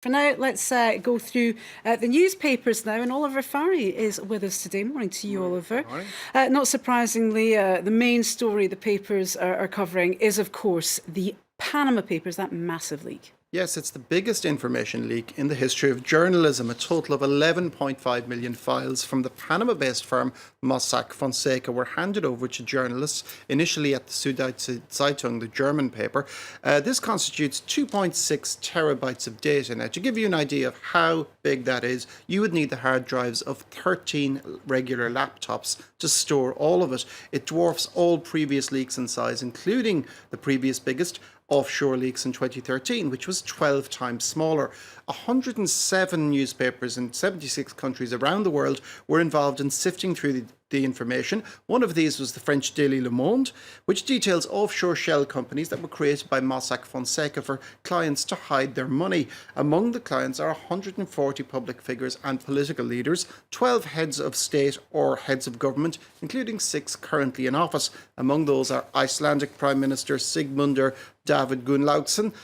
For now, let's go through the newspapers now, and Oliver Farry is with us today. Morning to you, Oliver. Morning. Not surprisingly, the main story the papers are covering is, of course, the Panama Papers, that massive leak. Yes, it's the biggest information leak in the history of journalism. A total of 11.5 million files from the Panama-based firm Mossack Fonseca were handed over to journalists, initially at the Süddeutsche Zeitung, the German paper. This constitutes 2.6 terabytes of data. Now, to give you an idea of how big that is, you would need the hard drives of 13 regular laptops to store all of it. It dwarfs all previous leaks in size, including the previous biggest, Offshore leaks in 2013, which was 12 times smaller. 107 newspapers in 76 countries around the world were involved in sifting through the information. One of these was the French daily Le Monde, which details offshore shell companies that were created by Mossack Fonseca for clients to hide their money. Among the clients are 140 public figures and political leaders, 12 heads of state or heads of government, including 6 currently in office. Among those are Icelandic Prime Minister Sigmundur David Gunnlaugsson,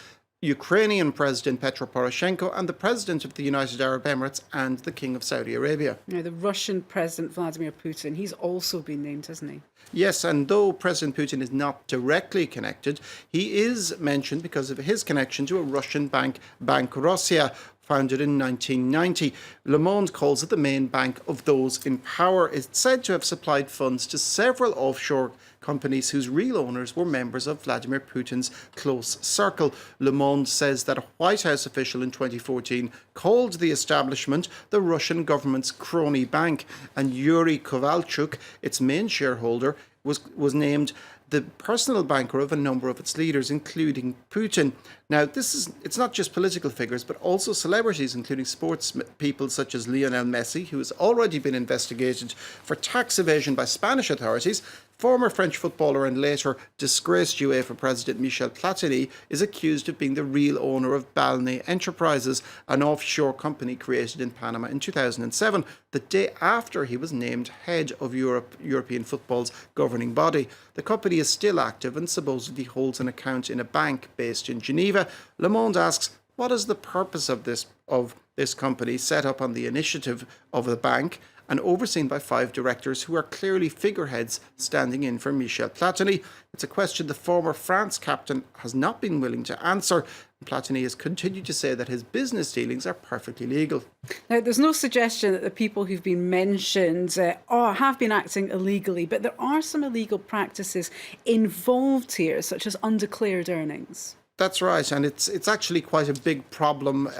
Ukrainian President Petro Poroshenko, and the President of the United Arab Emirates and the King of Saudi Arabia. Now, the Russian President Vladimir Putin, he's also been named, hasn't he? Yes, and though President Putin is not directly connected, he is mentioned because of his connection to a Russian bank, Bank Russia, founded in 1990. Le Monde calls it the main bank of those in power. It's said to have supplied funds to several offshore companies whose real owners were members of Vladimir Putin's close circle. Le Monde says that a White House official in 2014 called the establishment the Russian government's crony bank, and Yuri Kovalchuk, its main shareholder, was named the personal banker of a number of its leaders, including Putin. Now, it's not just political figures, but also celebrities, including sports people such as Lionel Messi, who has already been investigated for tax evasion by Spanish authorities. Former French footballer and later disgraced UEFA President Michel Platini is accused of being the real owner of Balne Enterprises, an offshore company created in Panama in 2007, the day after he was named head of European football's governing body. The company is still active and supposedly holds an account in a bank based in Geneva. Le Monde asks, what is the purpose of this company set up on the initiative of the bank and overseen by 5 directors who are clearly figureheads standing in for Michel Platini? It's a question the former France captain has not been willing to answer. Platini has continued to say that his business dealings are perfectly legal. Now, there's no suggestion that the people who've been mentioned have been acting illegally, but there are some illegal practices involved here, such as undeclared earnings. That's right, and it's actually quite a big problem.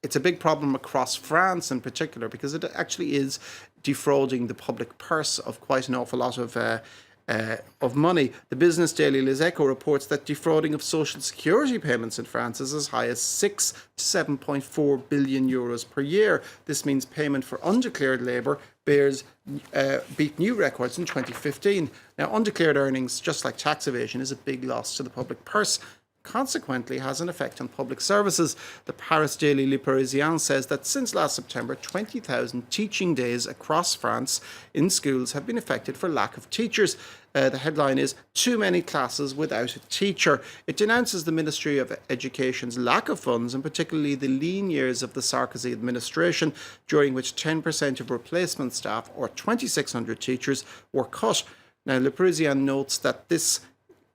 It's a big problem across France in particular, because it actually is defrauding the public purse of quite an awful lot of money. The business daily Les Echos reports that defrauding of social security payments in France is as high as 6 to 7.4 billion euros per year. This means payment for undeclared labour beat new records in 2015. Now, undeclared earnings, just like tax evasion, is a big loss to the public purse. Consequently has an effect on public services. The Paris daily Le Parisien says that since last September, 20,000 teaching days across France in schools have been affected for lack of teachers. The headline is, "Too many classes without a teacher." It denounces the Ministry of Education's lack of funds, and particularly the lean years of the Sarkozy administration, during which 10% of replacement staff, or 2,600 teachers, were cut. Now, Le Parisien notes that this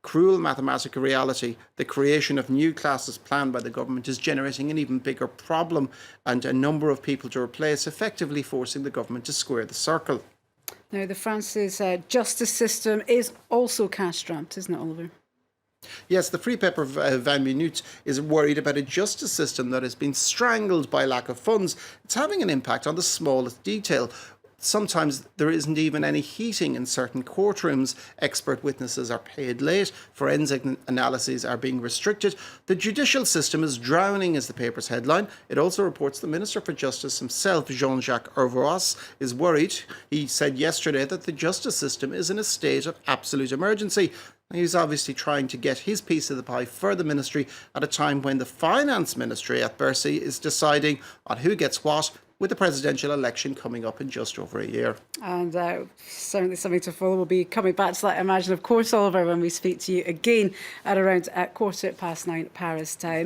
cruel mathematical reality, the creation of new classes planned by the government, is generating an even bigger problem and a number of people to replace, effectively forcing the government to square the circle. Now, the France's justice system is also cash-strapped, isn't it, Oliver? Yes, the free paper 20 Minutes is worried about a justice system that has been strangled by lack of funds. It's having an impact on the smallest detail. Sometimes there isn't even any heating in certain courtrooms. Expert witnesses are paid late. Forensic analyses are being restricted. The judicial system is drowning, is the paper's headline. It also reports the Minister for Justice himself, Jean-Jacques Urvoas, is worried. He said yesterday that the justice system is in a state of absolute emergency. He's obviously trying to get his piece of the pie for the ministry at a time when the finance ministry at Bercy is deciding on who gets what, with the presidential election coming up in just over a year. And certainly something to follow. We'll be coming back to that, I imagine, of course, Oliver, when we speak to you again at around 9:15 Paris time.